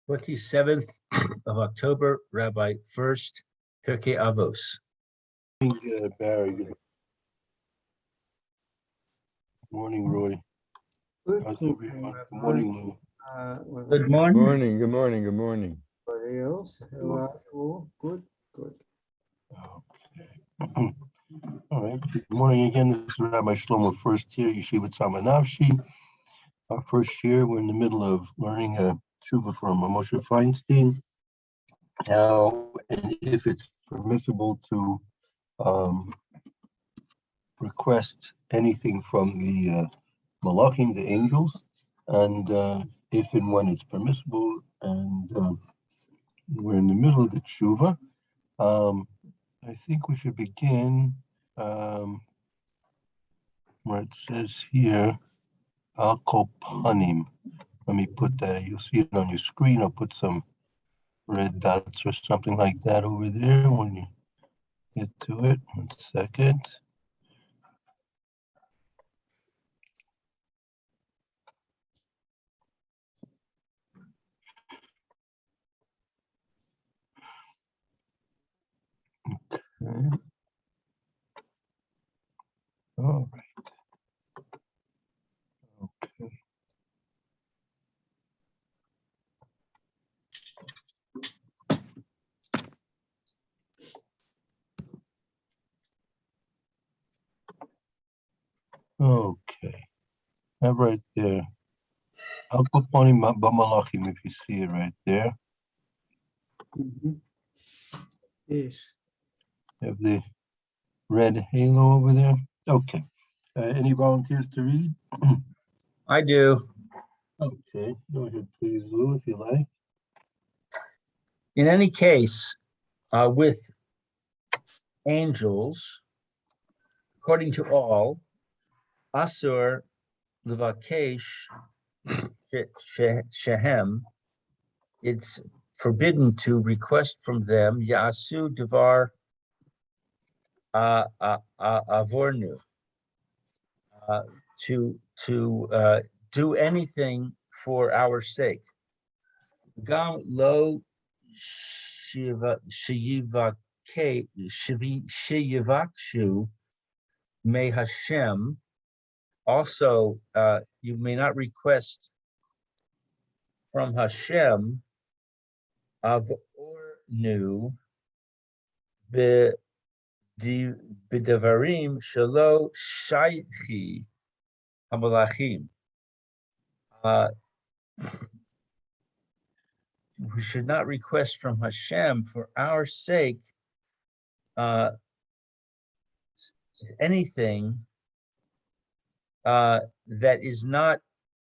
27th of October, Rabbi Furst, Pierke Avos. Barry. Good morning, Roy. How's everyone? Good morning, Lou. Good morning. Good morning. Everybody else? All good. Okay. All right. Good morning again. This is Rabbi Shlomo Furst here, Yeshiva Tzalmanavshi. Our first year, we're in the middle of learning a tshuva from Moshe Feinstein. Now, and if it's permissible to request anything from the Malachim, the angels, and if and when it's permissible, and we're in the middle of the tshuva. I think we should begin where it says here, Al Kol Panim. Let me put that, you'll see it on your screen. I'll put some red dots or something like that over there when you get to it. 1 second. Okay. All right. Okay. Okay. That right there. Al Kol Panim B'Malachim, if you see it right there. Yes. Have the red halo over there. Okay. Any volunteers to read? I do. Okay. Go ahead, please, Lou, if you like. In any case, with angels, according to all, Asur Levakesh Shehem, it's forbidden to request from them Yasu Devar Avornu, to do anything for our sake. Gam lo shiyivakshu me Hashem. Also, you may not request from Hashem avornu b'devarim shelo shaychi hamalachim. We should not request from Hashem for our sake anything that is not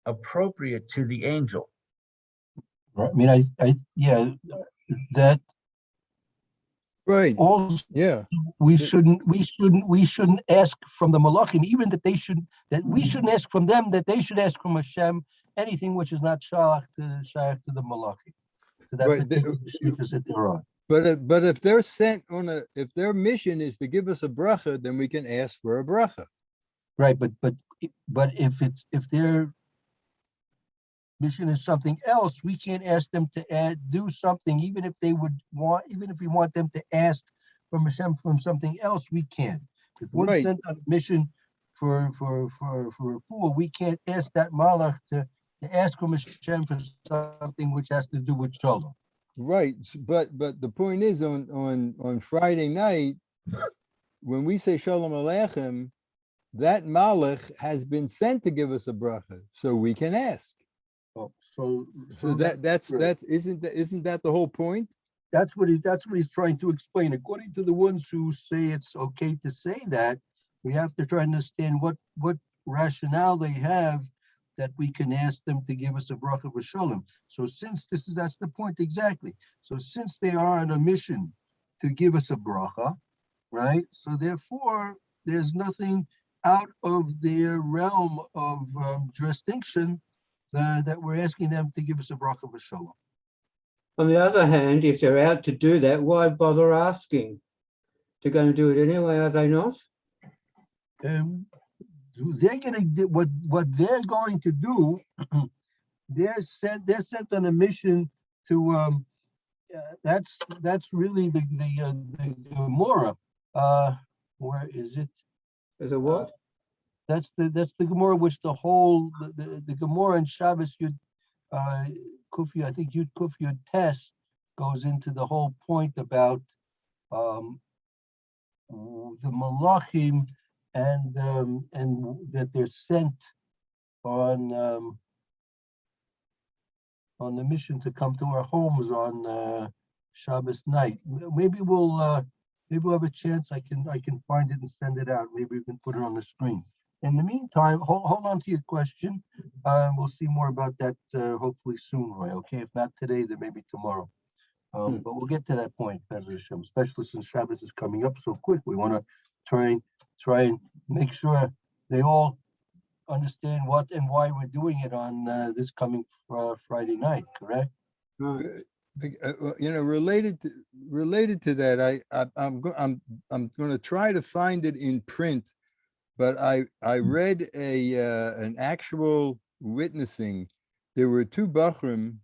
appropriate to the angel. Right. I mean, yeah, that Right. also, Yeah. we shouldn't ask from the Malachim, even that we shouldn't ask from them, that they should ask from Hashem anything which is not shayach to the Malachim. So that Right. particular shifts that they're on. But if they're sent if their mission is to give us a bracha, then we can ask for a bracha. Right, but if their mission is something else, we can't ask them to do something, even if we want them to ask from Hashem from something else, we can. If we're Right. sent on a mission for a fool, we can't ask that malach to ask from Hashem for something which has to do with shalom. Right. But the point is on Friday night, when we say Shalom Aleichem, that malach has been sent to give us a bracha, so we can ask. Oh, So right. isn't that the whole point? That's what he's trying to explain. According to the ones who say it's okay to say that, we have to try to understand what rationale they have that we can ask them to give us a bracha v'shalom. So since that's the point exactly. So since they are on a mission to give us a bracha, right? So therefore, there's nothing out of their realm of jurisdiction that we're asking them to give us a bracha v'shalom. On the other hand, if they're out to do that, why bother asking? They're going to do it anyway, are they not? They're going to do what they're going to do. They're sent on a mission that's really the Gemara. Where is it? There's a what? That's the Gemara, which the Gemara in Shabbos Yud Kufi, I think Yud Kufi Yud Tes goes into the whole point about the Malachim and that they're sent on the mission to come to our homes on Shabbos night. Maybe we'll have a chance. I can find it and send it out. Maybe we can put it on the screen. In the meantime, hold on to your question. We'll see more about that hopefully soon, Roy. Okay, if not today, then maybe tomorrow. But we'll get to that point, especially since Shabbos is coming up so quick. We want to try and make sure they all understand what and why we're doing it on this coming Friday night. Correct? You know, related to that, I'm going to try to find it in print, but I read an actual witnessing. There were two Bachrim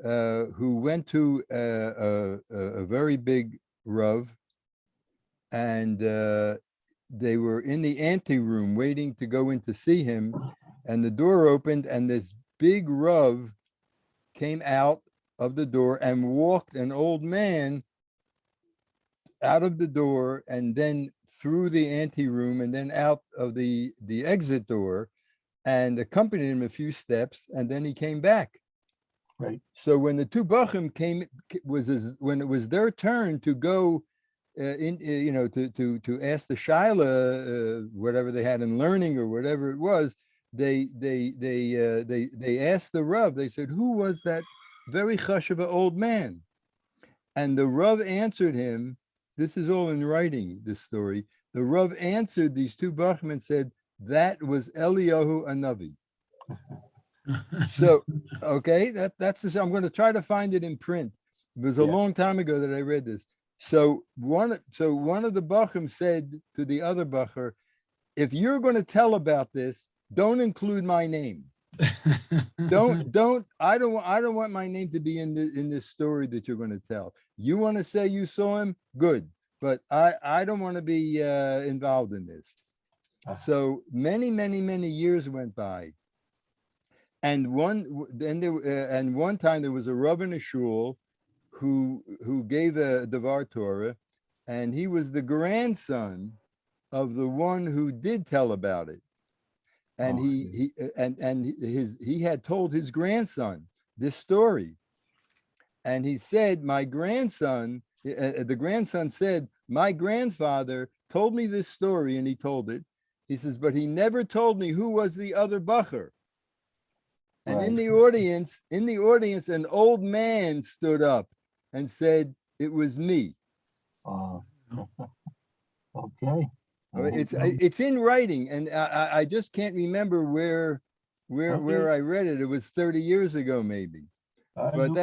who went to a very big Rav, and they were in the anteroom waiting to go in to see him, and the door opened, and this big Rav came out of the door and walked an old man out of the door and then through the anteroom and then out of the exit door and accompanied him a few steps, and then he came back. Right. So when the two Bachim when it was their turn to go to ask the Shaila, whatever they had in learning or whatever it was, they asked the Rav. They said, "Who was that very chashuva old man?" And the Rav answered him. This is all in writing, this story. The Rav answered these two Bachim and said, "That was Eliyahu Hanavi." So, okay, that's I'm going to try to find it in print. It was a long time ago that I read this. So one of the Bachim said to the other Bacher, "If you're going to tell about this, don't include my name. I don't want my name to be in this story that you're going to tell. You want to say you saw him, good, but I don't want to be involved in this." So many years went by, and one time there was a Rav in a shul who gave a Devar Torah, and he was the grandson of the one who did tell about it. And he had told his grandson this story, and he said, "My grandson," the grandson said, "My grandfather told me this story," and he told it. He says, "But he never told me who was the other Bacher." And in the audience, an old man stood up and said, "It was me." Okay. It's in writing, and I just can't remember where I read it. It was 30 years ago, maybe. But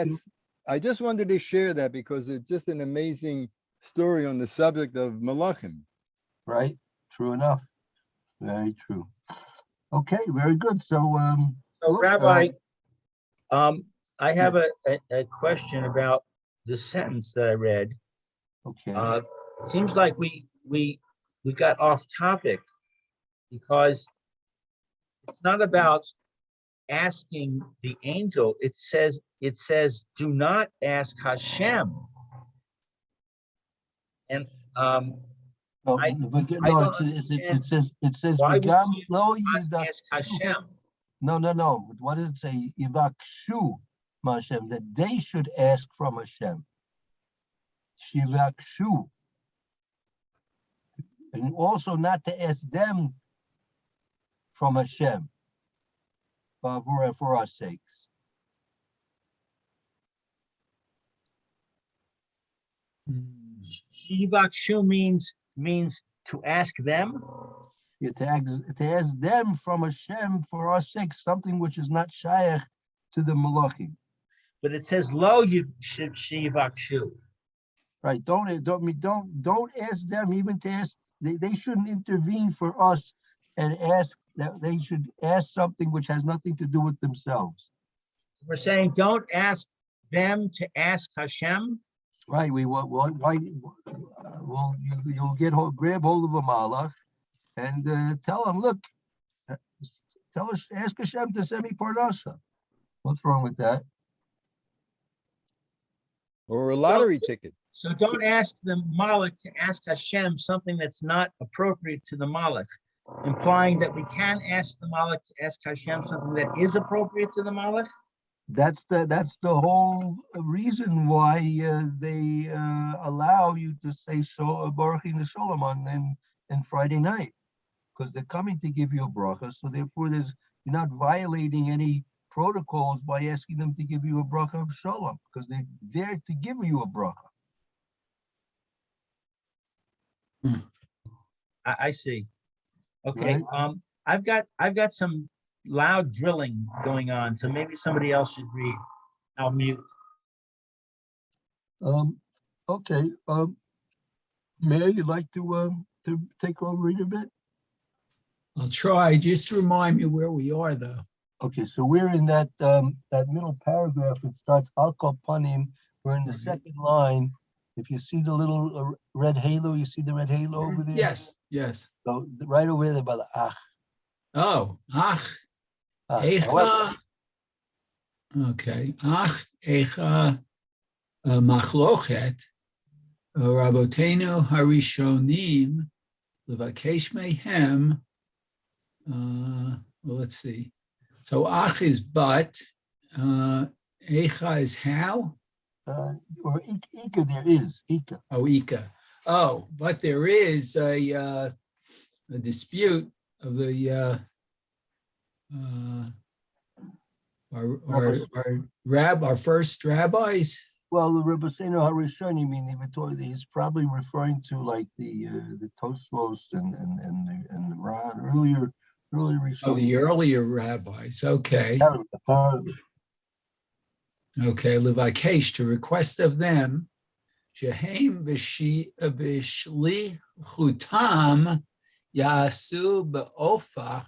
I just wanted to share that because it's just an amazing story on the subject of Malachim. Right. True enough. Very true. Okay. Very good. So, Rabbi, I have a question about the sentence that I read. Okay. It seems like we got off topic because it's not about asking the angel. It says, "Do not ask Hashem." And it says why would "V'gam you lo ask Hashem? No. What does it say? Yivakshu Hashem, that they should ask from Hashem. Shivakshu. And also not to ask them from Hashem for our sakes. Shivakshu means to ask them. Yeah, to ask them from Hashem for our sakes, something which is not shaykh to the malachim. But it says lo shivakshu. Right. Don't ask them even to ask. They shouldn't intervene for us and ask that. They should ask something which has nothing to do with themselves. We're saying don't ask them to ask Hashem? Right, we want, why, well, you'll grab hold of a malach and tell him, look, tell us, ask Hashem to send me parnasa. What's wrong with that? Or a lottery ticket. So don't ask the Malach to ask Hashem something that's not appropriate to the Malach, implying that we can ask the Malach to ask Hashem something that is appropriate to the Malach. That's the whole reason why they allow you to say Baruch the Shalom on Friday night, because they're coming to give you a bracha. So therefore, you're not violating any protocols by asking them to give you a bracha of Shalom, because they're there to give you a bracha. I see. Okay. Right. I've got some loud drilling going on, so maybe somebody else should read. I'll mute. Okay. Mary, you'd like to take over read a bit? I'll try. Just remind me where we are, though. Okay, so we're in that middle paragraph. It starts Al Kol Panim. We're in the Right. second line. If you see the little red halo, you see the red halo over there? Yes, yes. So right over there by the ach. Oh, ach, However, echa. Okay, ach, echa, machlochet, Rabotenu harishonim, levakesh mehem. Well, let's see. So ach is but, echa is how? or Ika there is, Ika. Oh, Ika. Oh, but there is a dispute of the our first rabbis. Well, the Rebbeinu Harishoni, I mean, he's probably referring to like the Tosfos and the Ran earlier Oh, the earlier rabbis. Okay. Apparently. Okay, Levakesh, to request of them, Shehem b'shlichutam yasu be'ofach.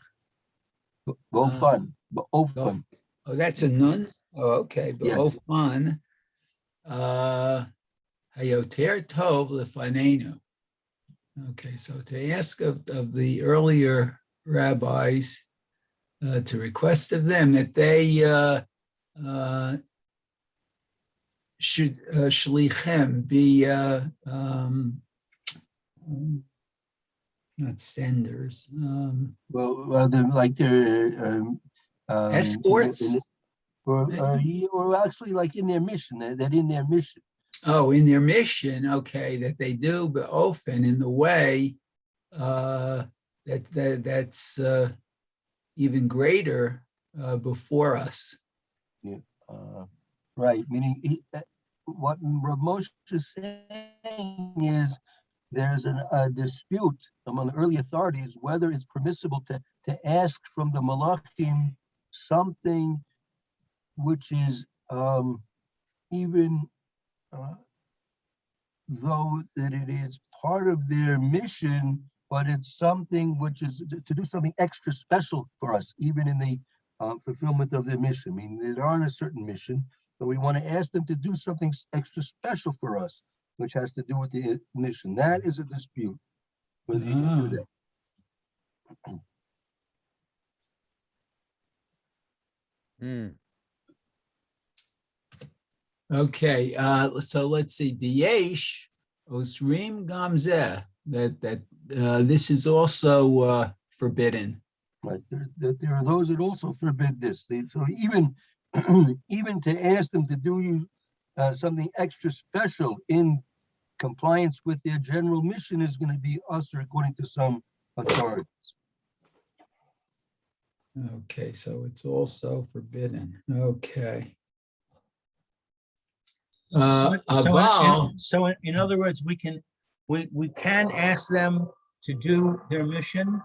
Bofan. Bofan. Oh, that's a nun? Oh, okay, Yes. be'ofan. Hayoter tov lefanenu. Okay, so to ask of the earlier rabbis, to request of them that they should shlichem be not senders, Well, they're escorts. or actually like in their mission. That in their mission. Oh, in their mission, okay, that they do, but often in the way that's even greater before us. Yeah. Right. Meaning what Rav Moshe is saying is there's a dispute among early authorities whether it's permissible to ask from the Malachim something which is even though that it is part of their mission, but it's something which is to do something extra special for us, even in the fulfillment of their mission. I mean, they're on a certain mission, but we want to ask them to do something extra special for us, which has to do with the mission. That is a dispute, whether you can do that. Okay, so let's see. Diyesh osrim gamzeh, that this is also forbidden. Right. There are those that also forbid this. So even even to ask them to do something extra special in compliance with their general mission is going to be usher according to some authorities. Okay, so it's also forbidden. Okay. Aval. So in other words, we can ask them to do their mission.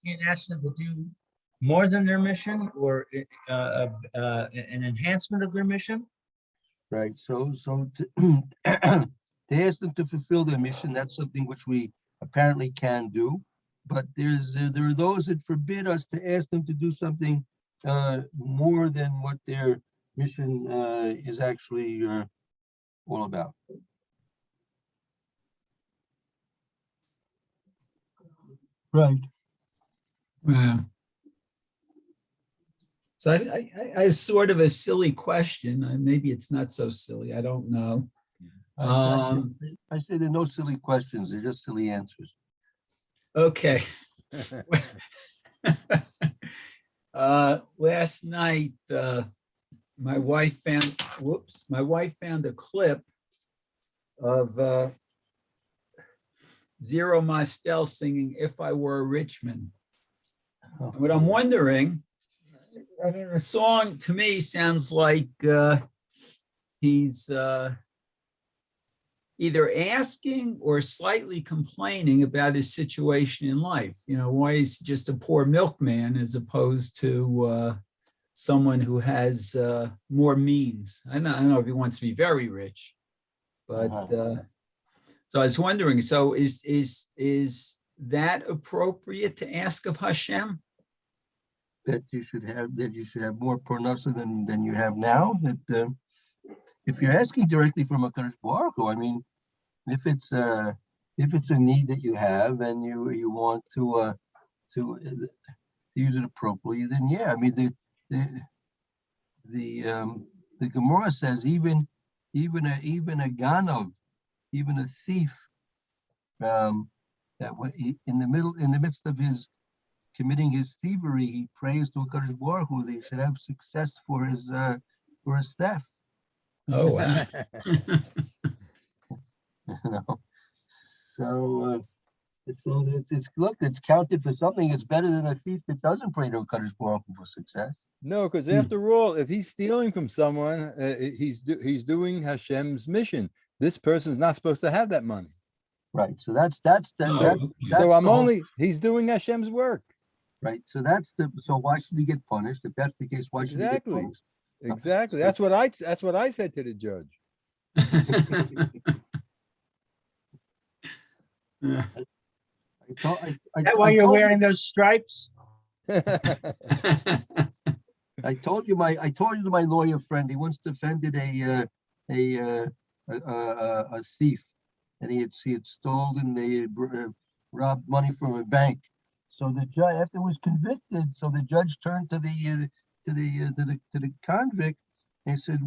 Can't ask them to do more than their mission or an enhancement of their mission. Right. So to, to ask them to fulfill their mission, that's something which we apparently can do. But there are those that forbid us to ask them to do something more than what their mission is actually all about. Right. Wow. So I have sort of a silly question. Maybe it's not so silly. I don't know. I say there are no silly questions. They're just silly answers. Okay. Last night, my wife found a clip of Zero Mostel singing "If I Were a Rich Man." And what I'm wondering, I mean, the song to me sounds like he's either asking or slightly complaining about his situation in life. You know, why he's just a poor milkman as opposed to someone who has more means. I don't know if he wants to be very rich, but so I was wondering. So is that appropriate to ask of Hashem? That you should have more parnasa than you have now. That if you're asking directly from a Kadosh Baruch Hu, I mean, if it's a need that you have and you want to use it appropriately, then yeah. I mean, the Gemara says even a ganov, even a thief, that in the midst of his committing his thievery, he prays to Kadosh Baruch Hu that he should have success for his theft. Oh, wow. You know, so it's counted for something. It's better than a thief that doesn't pray to Kadosh Baruch Hu for success. No, because after all, if he's stealing from someone, he's doing Hashem's mission. This person's not supposed to have that money. Right. So he's doing Hashem's work. Right. So so why should he get punished? If that's the case, why should he get punished? Exactly. That's what I said to the judge. That why you're wearing those stripes? I told you my lawyer friend, he once defended a thief, and he had stolen, they had robbed money from a bank. So the judge, after he was convicted, so the judge turned to the convict and said,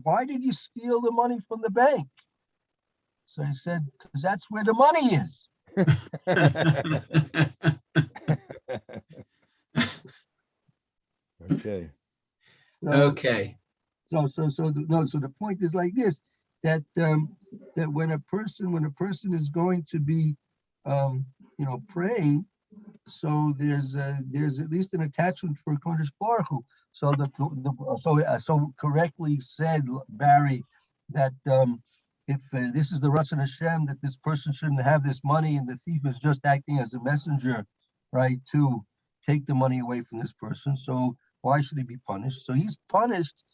"Why did you steal the money from the bank?" So he said, "Because that's where the money is." Okay. Okay. So the point is like this, that when a person is going to be praying, so there's at least an attachment for Kodesh Baruch Hu. So so correctly said, Barry, that if this is the Ratzon Hashem, that this person shouldn't have this money, and the thief is just acting as a messenger, right, to take the money away from this person. So why should he be punished? So he's punished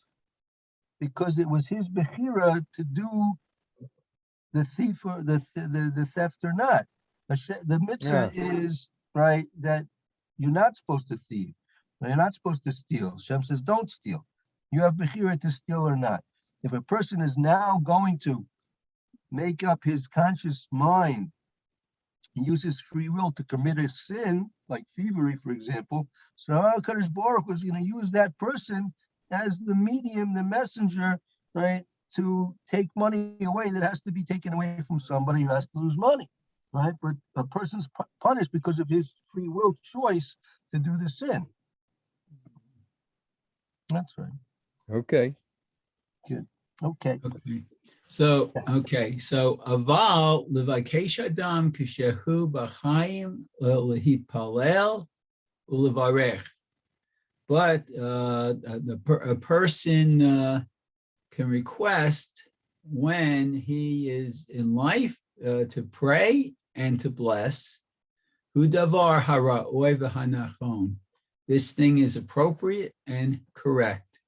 because it was his bechira to do the thief or the theft or not. The mitzvah is, right, that you're not supposed to thieve. You're not supposed to steal. Hashem says, don't steal. You have bechira to steal or not. If a person is now going to make up his conscious mind and use his free will to commit a sin, like thievery, for example, so Kadosh Baruch was going to use that person as the medium, the messenger, right, to take money away that has to be taken away from somebody who has to lose money, right? But a person's punished because of his free will choice to do the sin. That's right. Okay. Good. Okay. So aval levakesh adam kishehu b'chaim lehitpalel ulevarech. But a person can request when he is in life to pray and to bless. Hu davar hara'oi v'hanachon. This thing is appropriate and correct.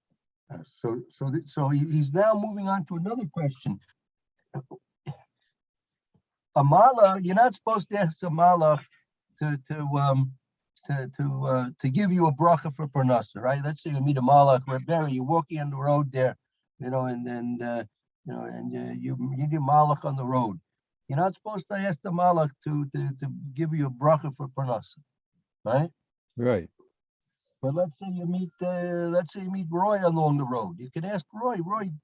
So he's now moving on to another question. A malach, you're not supposed to ask a malach to to give you a bracha for parnasa, right? Let's say you meet a malach, or Barry, you're walking on the road there, and then you meet a malach on the road. You're not supposed to ask the malach to give you a bracha for parnasa, right? Right. But let's say you meet Roy along the road. You can ask Roy,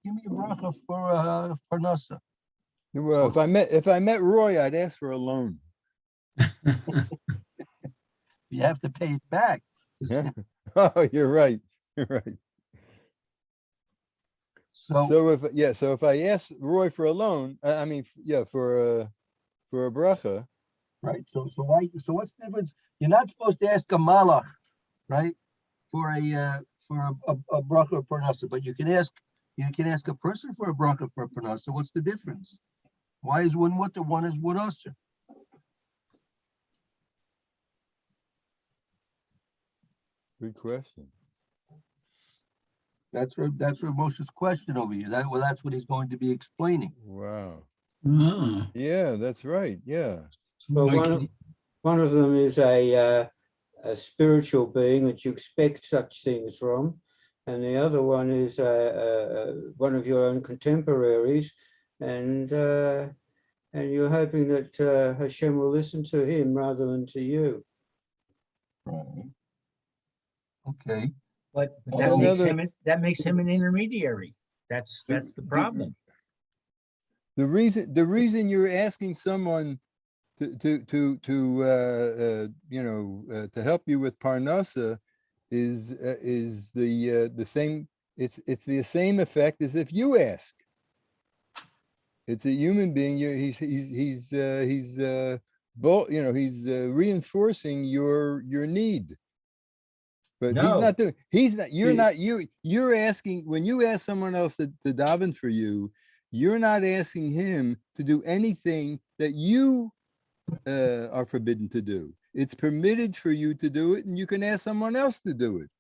give me a bracha for parnasa. Well, if I met Roy, I'd ask for a loan. You have to pay it back. Yeah. Oh, you're right. You're right. So So if I ask Roy for a loan, for a bracha, right. So what's the difference? You're not supposed to ask a malach, right, for a bracha or parnasa, but you can ask a person for a bracha for a parnasa. What's the difference? Why is one mutter, one is one usher? good question. That's Moshe's question over here. That's what he's going to be explaining. Wow. Ah, Yeah, that's right. Yeah. Well, Okay. one of them is a spiritual being that you expect such things from, and the other one is one of your own contemporaries, and you're hoping that Hashem will listen to him rather than to you. Right. Okay. But Well, that makes him an intermediary. That's the problem. The reason you're asking someone to help you with parnasa is the same. It's the same effect as if you ask. It's a human being. He's reinforcing your need. But No. you're asking, when you ask someone else to daven for you, you're not asking him to do anything that you are forbidden to do. It's permitted for you to do it, and you can ask someone else to do it.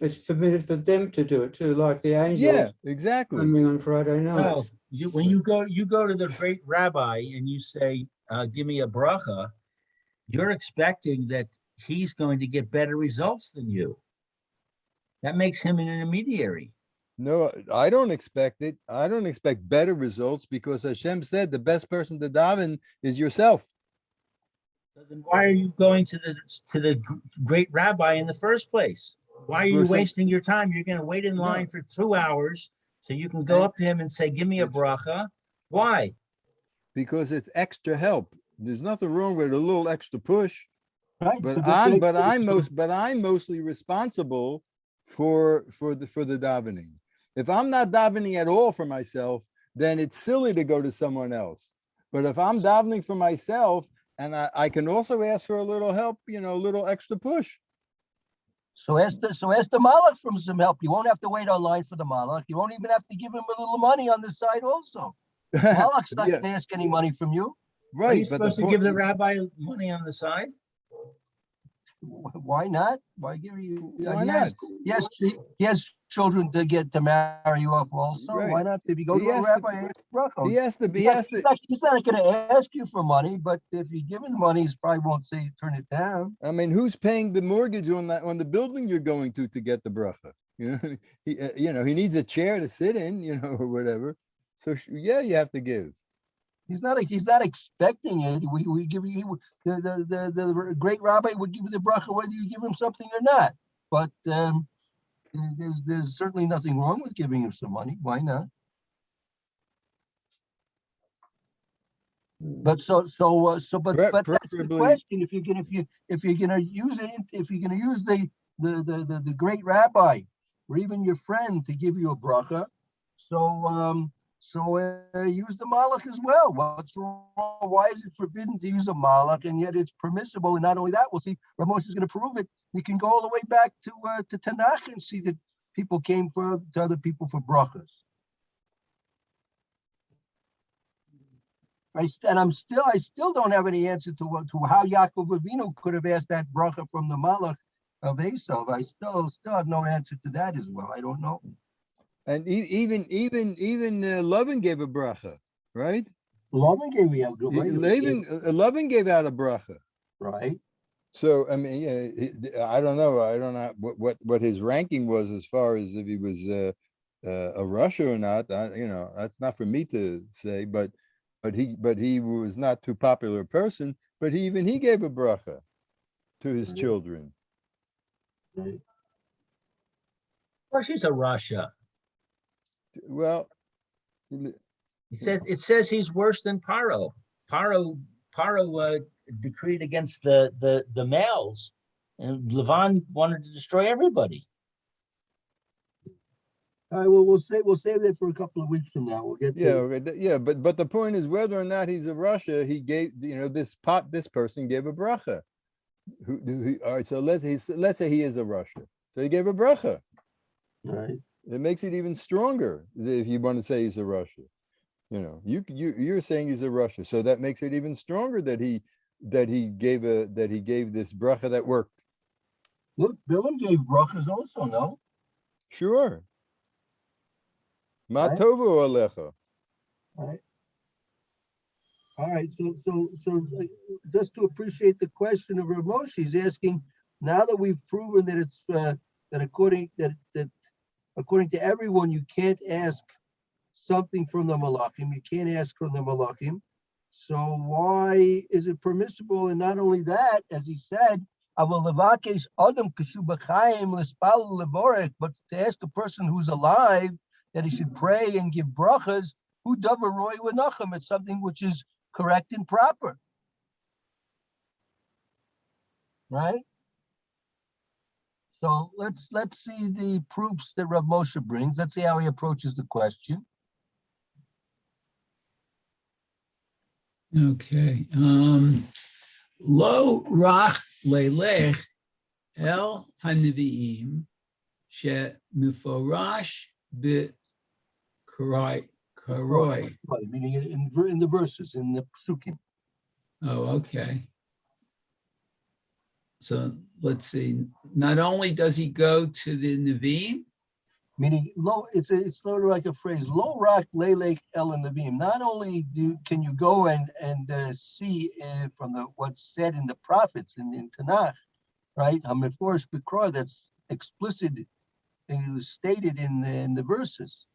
It's permitted for them to do it too, like the angels Yeah, exactly. coming on Friday night. No, when you go to the great rabbi and you say, give me a bracha, you're expecting that he's going to get better results than you. That makes him an intermediary. No, I don't expect it. I don't expect better results because Hashem said the best person to daven is yourself. So then why are you going to the great rabbi in the first place? Why are you wasting your time? You're going to wait in line for 2 hours so you can go up to him and say, give me a bracha. Why? Because it's extra help. There's nothing wrong with a little extra push. Right. But I'm mostly responsible for the davening. If I'm not davening at all for myself, then it's silly to go to someone else. But if I'm davening for myself, and I can also ask for a little help, a little extra push. So ask the malach for some help. You won't have to wait online for the malach. You won't even have to give him a little money on the side also. Malach's not going to ask any money from you. Right. Are you supposed to give the rabbi money on the side? Why not? Why give you? Why not? Yes, he has children to marry you off also. Right. Why not? If you go to a rabbi, ask bracha. He's not going to ask you for money, but if you give him money, he probably won't say turn it down. I mean, who's paying the mortgage on the building you're going to get the bracha? He needs a chair to sit in, or whatever. So yeah, you have to give. He's not expecting it. We give you the great rabbi would give you the bracha whether you give him something or not. But there's certainly nothing wrong with giving him some money. Why not? But but that's the question. If you're gonna use the great rabbi or even your friend to give you a bracha, so use the malach as well. What's wrong? Why is it forbidden to use a malach and yet it's permissible? And not only that, we'll see. Rav Moshe is going to prove it. You can go all the way back to Tanakh and see that people came to other people for brachas. I still don't have any answer to how Yaakov Avinu could have asked that bracha from the malach of Esav. I still have no answer to that as well. I don't know. And even Lovin gave a bracha, right? Lovin gave out a bracha. Lovin gave out a bracha. Right. So, I mean, I don't know. I don't know what his ranking was as far as if he was a Russia or not. That's not for me to say, but he was not too popular a person, but he gave a bracha to his children. Right. Of course, he's a Russia. Well, It says he's worse than Paro. Paro decreed against the males, and Lavan wanted to destroy everybody. All right, well, we'll save that for a couple of weeks from now. We'll get yeah, to, okay, yeah, but the point is whether or not he's a Russia, he gave, this person gave a bracha. All right, so let's say he is a Russia. So he gave a bracha. all right. It makes it even stronger if you want to say he's a Russia. You're saying he's a Russia, so that makes it even stronger that he gave this bracha that worked. Look, Bilam gave brachas also, no? Sure. Ma Right. tovu alecha. All right, so just to appreciate the question of Rav Moshe, he's asking, now that we've proven that it's that according to everyone, you can't ask something from the Malachim, you can't ask from the Malachim. So why is it permissible? And not only that, as he said, but to ask a person who's alive that he should pray and give brachas, who davar roy v'nacham, it's something which is correct and proper, right? So let's see the proofs that Rav Moshe brings. Let's see how he approaches the question. Okay. Lo rach leilech el haniviim she muforash be karoi. Right, meaning in the verses, in the psukim. Oh, okay. So let's see. Not only does he go to the Nevi'im, Meaning low, it's sort of like a phrase, low rock leilech el navim. Not only can you go and see from what's said in the prophets in Tanakh, right? Hameforish b'kror, that's explicit, stated in the verses.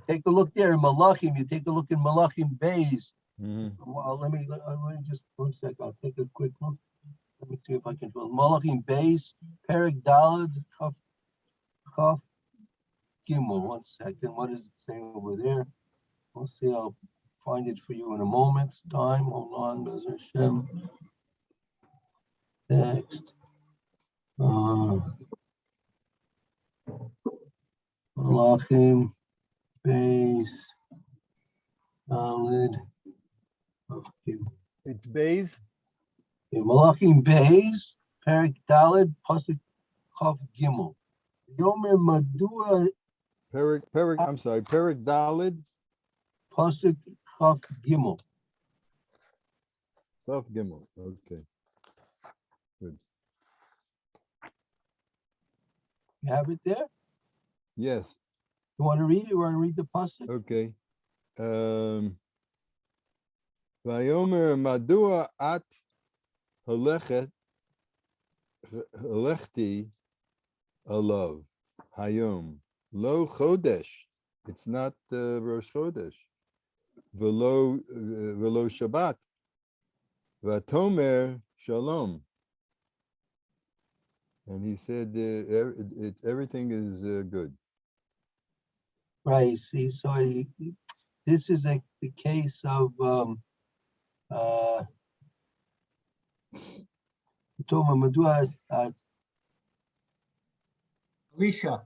Take a look there in Malachim. You take a look in Malachim Beis. Well, let me just 1 second. I'll take a quick look. Let me see if I can find Malachim Beis, Perek Dalad, Chaf Gimel. 1 second. What does it say over there? We'll see. I'll find it for you in a moment's time. Hold on, Be'ez Hashem. Text. Malachim Beis Dalad. It's Bays. Malachim Beis, Perek Dalad, Pasuk Chaf Gimel. Yomer Madua, Perik Dalid, Pasuk Chaf Gimel. Sof Gimel. Okay. Good. You have it there? Yes. You want to read it? You want to read the pasuk? Okay. Vayomer Madua at Halechti Alav Hayom Lo Chodesh. It's not Rosh Chodesh. Velo Shabbat. Vatomer Shalom. And he said everything is good. Right. See, so this is the case of Toma Madua, Alicia.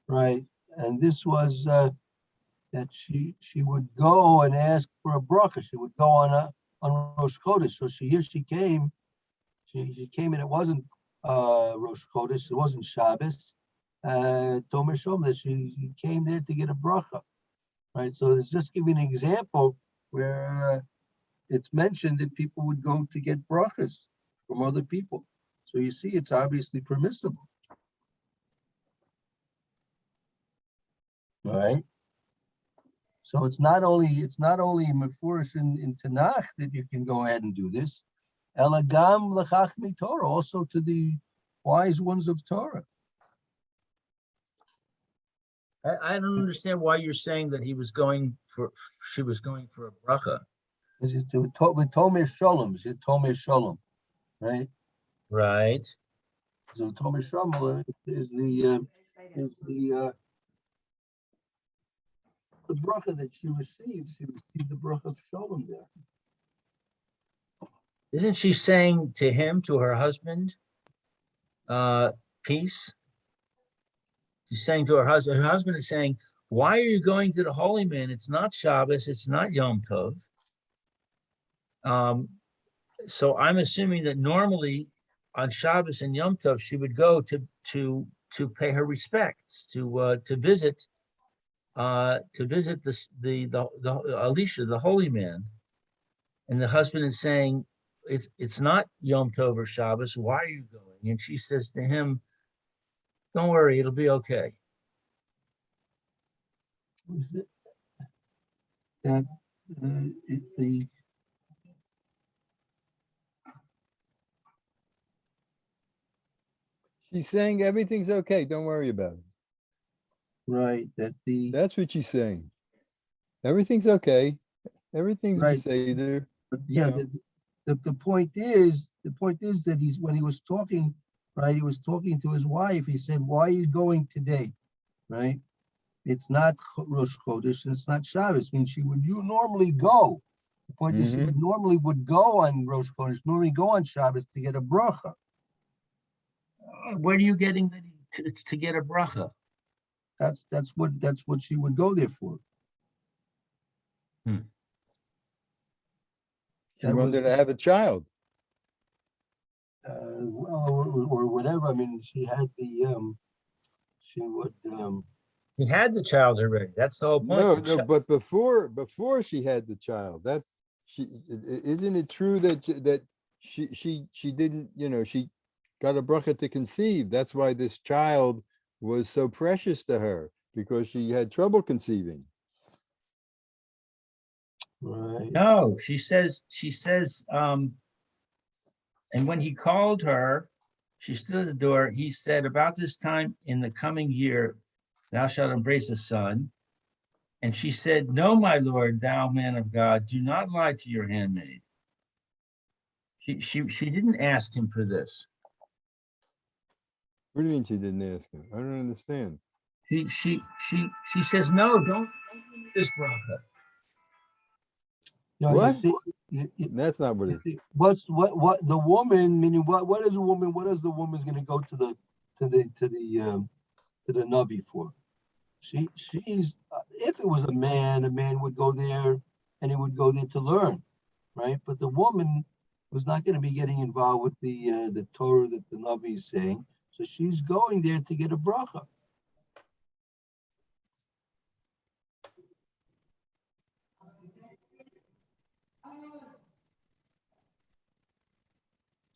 right? And this was that she would go and ask for a bracha. She would go on Rosh Chodesh. So she came. She came and it wasn't Rosh Chodesh. It wasn't Shabbos. Tomer Shom, that she came there to get a bracha, right? So it's just giving an example where it's mentioned that people would go to get brachas from other people. So you see, it's obviously permissible. All right. So it's not only Mefurish in Tanakh that you can go ahead and do this. Elagam lechachmi Torah, also to the wise ones of Torah. I don't understand why you're saying that she was going for a bracha. With Tomei Shalom, it's Tomei Shalom, right? Right. So Tomei Shalom is the bracha that she received. She received the bracha of Shalom there. Isn't she saying to him, to her husband, peace? She's saying to her husband is saying, why are you going to the holy man? It's not Shabbos, it's not Yom Tov. So I'm assuming that normally on Shabbos and Yom Tov, she would go to pay her respects, to visit the Elisha, the holy man. And the husband is saying, it's not Yom Tov or Shabbos. Why are you going? And she says to him, don't worry, it'll be okay. That She's saying everything's okay. Don't worry about it. right, That's what she's saying. Everything's okay. Everything's Right. Beseder. but yeah, Yeah. the point is that when he was talking, right, he was talking to his wife. He said, why are you going today? Right? It's not Rosh Chodesh and it's not Shabbos. I mean, you normally go. The point is, she normally would go on Rosh Chodesh, normally go on Shabbos to get a bracha. Where are you getting to get a bracha? That's what she would go there for. She That was, wanted to have a child. or whatever. I mean, she had she would, He had the child already. That's the whole point. No, but before she had the child, isn't it true that she didn't, she got a bracha to conceive. That's why this child was so precious to her, because she had trouble conceiving. right. No, she says, and when he called her, she stood at the door. He said, about this time in the coming year, thou shalt embrace a son. And she said, no, my Lord, thou man of God, do not lie to your handmaid. She didn't ask him for this. What do you mean she didn't ask him? I don't understand. She says, no, don't give me this bracha. You know, What? you That's not what it see, what the woman, meaning what is a woman? What is the woman going to go to the Navi for? She's if it was a man would go there and he would go there to learn, right? But the woman was not going to be getting involved with the Torah that the Navi is saying, so she's going there to get a bracha.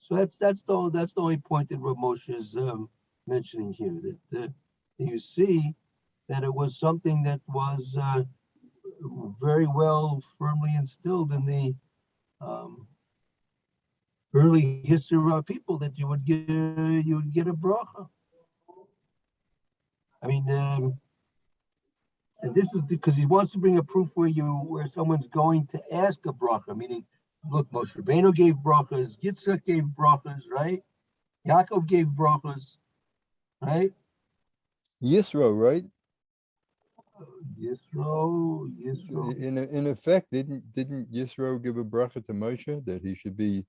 So that's the only point that Rav Moshe is mentioning here, that you see that it was something that was very well firmly instilled in the early history of our people, that you would get a bracha. I mean, and this is because he wants to bring a proof where someone's going to ask a bracha, meaning, look, Moshe Rabbeinu gave brachas, Yitzchak gave brachas, right? Yaakov gave brachas, right? Yisro, right? Yisro. In effect, didn't Yisro give a bracha to Moshe that he should be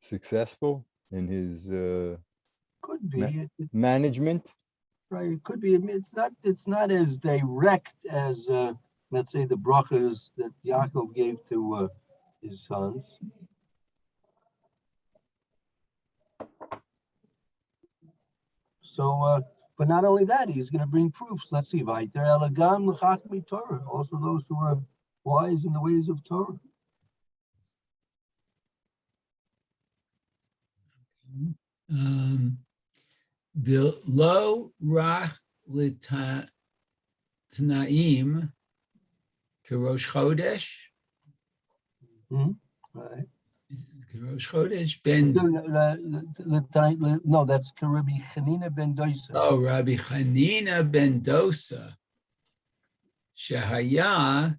successful in his Could be management? right. It could be. I mean, it's not as direct as let's say the brachas that Yaakov gave to his sons. So, but not only that, he's going to bring proofs. Let's see, Vayter Elagam l'chachmei Torah. Also, those who are wise in the ways of Torah. Below Rach Tanaim Kirosh Chodesh. Right. Kirosh Chodesh ben. No, that's Rabbi Chanina ben Doisa. Oh, Rabbi Chanina ben Dosa. Shehaya.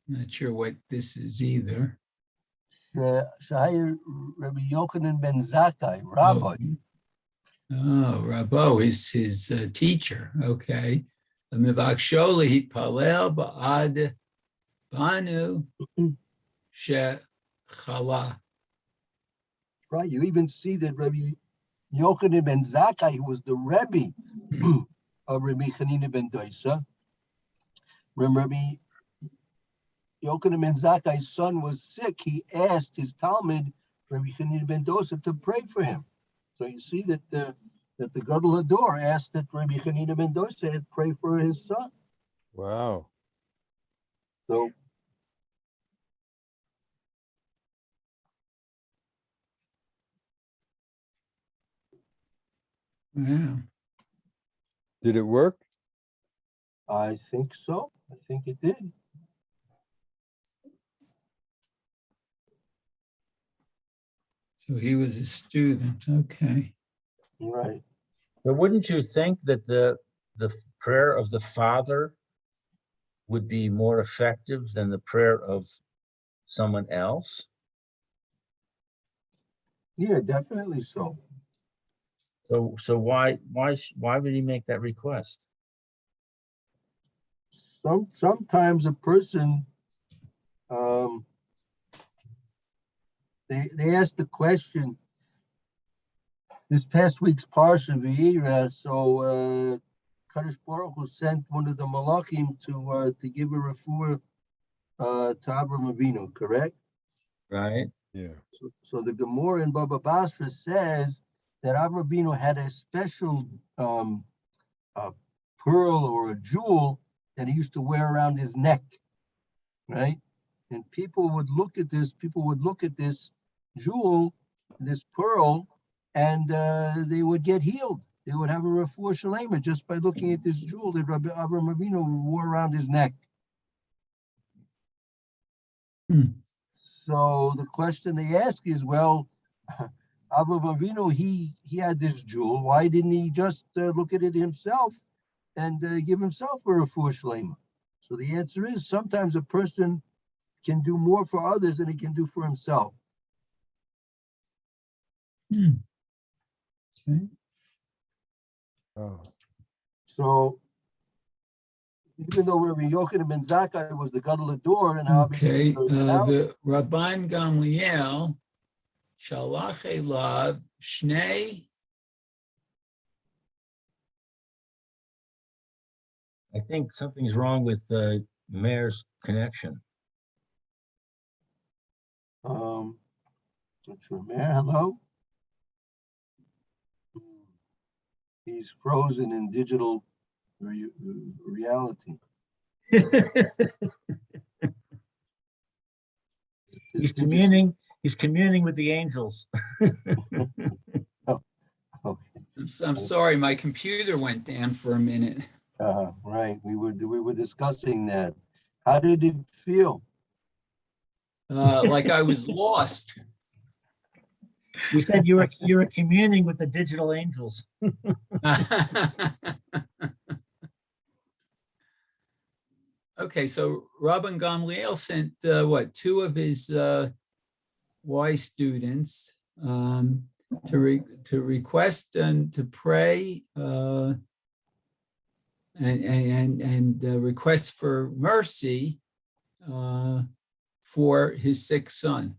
Not sure what this is either. Shahaya Rabbi Yochanan ben Zakkai, Rabbi. Oh, Rabbo is his teacher. Okay. Mivaksholi hitpalel ba'ad banu shechala. Right. You even see that Rabbi Yochanan ben Zakkai, who was the Rebbe of Rabbi Chanina ben Doisa, when Rabbi Yochanan ben Zakkai's son was sick, he asked his Talmud, Rabbi Chanina ben Dosa, to pray for him. So you see that the Gadol Hador asked that Rabbi Chanina ben Dosa pray for his son. Wow. So Wow. Did it work? I think so. I think it did. So he was a student. Okay. Right. But wouldn't you think that the prayer of the father would be more effective than the prayer of someone else? Yeah, definitely so. So why would he make that request? Sometimes a person they ask the question this past week's Parsha V'Yira, so Kadosh Baruch Hu sent one of the Malachim to give a refuah to Avraham Avinu, correct? Right? Yeah. So the Gemara in Baba Basra says that Avraham Avinu had a special a pearl or a jewel that he used to wear around his neck, right? And people would look at this jewel, this pearl, and they would get healed. They would have a refuah shalema just by looking at this jewel that Rabbi Avraham Avinu wore around his neck. So the question they ask is, well, Avraham Avinu, he had this jewel. Why didn't he just look at it himself and give himself a refuah shalema? So the answer is sometimes a person can do more for others than he can do for himself. Okay. Oh. So even though Rabbi Yochanan ben Zakkai was the Gadol Hador, and Okay. now The Rabban Gamliel shalach elav shnei. I think something's wrong with the mayor's connection. not sure, Mayor, hello. He's frozen in digital reality. He's communing with the angels. Okay. I'm sorry, my computer went down for a minute. Right. We were discussing that. How did it feel? Like I was lost. You said you were communing with the digital angels. Okay, so Rabban Gamliel sent two of his Y students to request and to pray and request for mercy for his sick son.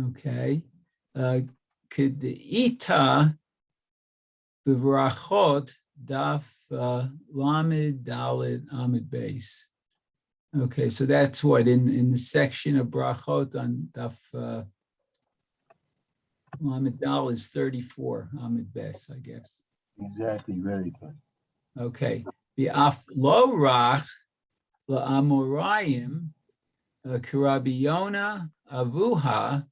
Okay, could the ita b'vrachot daf lamed dalet amid base. Okay, so that's what in the section of brachot on daf lamed dal is 34 amid base, I guess. Exactly. Very good. Okay, the af lo rach la'amorayim k'Rabbi Yona avuha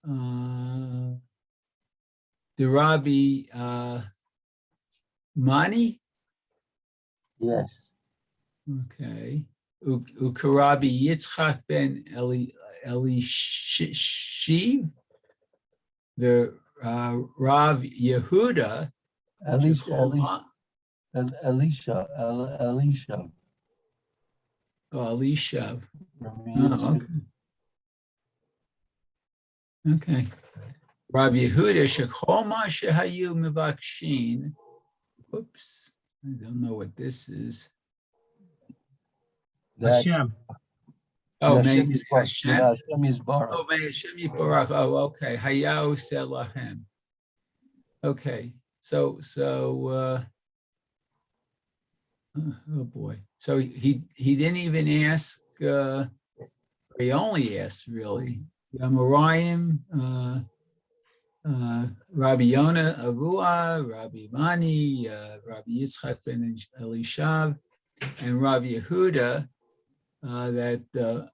the Rabbi Mani? Yes. Okay. Ukarabi Yitzchak ben Elishiv, the Rav Yehuda, Elisha, Shechoma- Elisha. Elishav. Rabbi Oh, Yitzchak. okay. Okay. Rav Yehuda Shechoma Shehayu Mivakshin. Oops, I don't know what this is. That Hashem, Oh, Hashem may is Hashem. Hashem is Baruch. Oh, may Hashem Yiparach. Oh, okay. Hayao Selahem. Okay. So, oh boy. So he didn't even ask, he only asked really. Yamarayim, Rabbi Yonah Avua, Rabbi Mani, Rabbi Yitzchak ben Elishav, and Rabbi Yehuda, that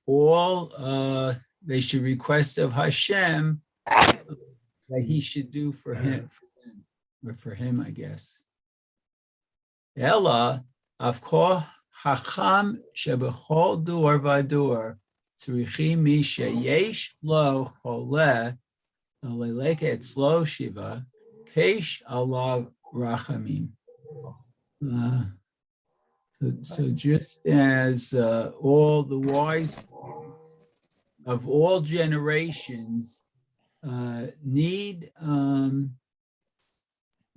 all they should request of Hashem that he should do for him, or for him, I guess. Ella, avko hacham shebechol dur vadur tzrichim mi sheyesh lo chole leleke etzlo shiva kesh alav rachamim. So just as all the wise ones of all generations need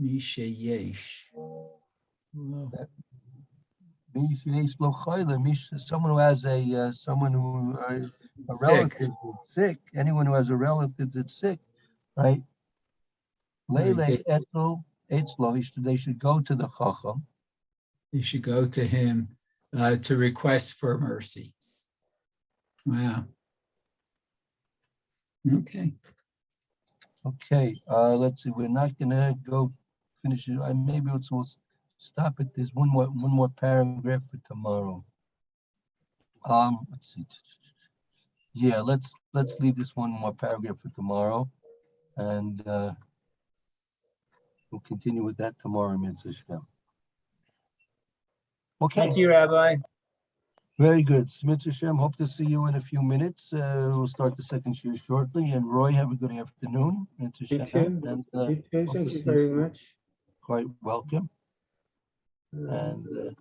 mishayesh. Well, Someone who has someone who a relative that's sick. Anyone who has a relative that's sick, right? Right, Leilek etzel etzlo. They should go to the chacham. they should go to him to request for mercy. Wow. Okay. Okay, let's see. We're not gonna go finish it. Maybe we'll stop at this one more paragraph for tomorrow. Let's see. Yeah, let's leave this one more paragraph for tomorrow, and we'll continue with that tomorrow, Mitzvah Shem. Okay, thank you, Rabbi. very good. Mitzvah Shem, hope to see you in a few minutes. We'll start the second shiur shortly. And Roy, have a good afternoon. Mitzvah You Shem, too. and You too. hope to Thank see you you very soon. much. Quite welcome. And